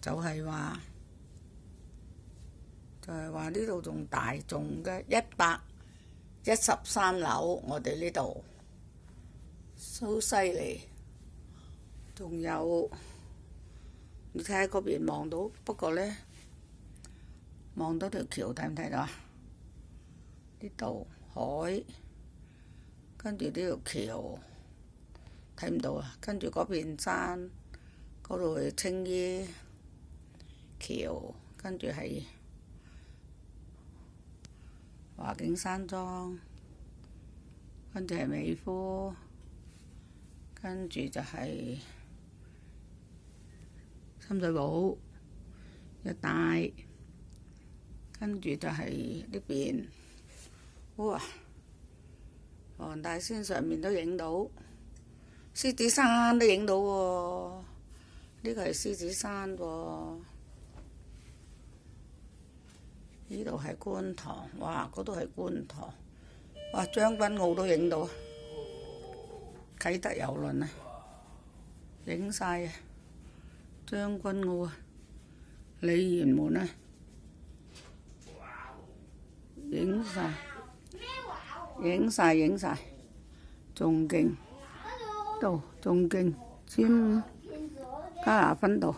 就係話呢度仲大眾嘅113樓，我哋呢度好犀利。仲有你睇下嗰邊望到，不過呢，望到條橋睇唔睇到啊？呢度海，跟住呢條橋睇唔到啊，跟住嗰邊山，嗰度係青衣橋，跟住係華景山莊，跟住係美孚，跟住就係深水埗一帶，跟住就係呢邊，哇！黃大仙上面都影到，獅子山都影到喎，呢個係獅子山喎，呢度係觀塘，哇！嗰度係觀塘，哇！將軍澳都影到，啟德郵輪啊，影晒啊！將軍澳啊，鯉魚門啊，影晒，影晒，仲勁，度仲勁，尖加拿分道。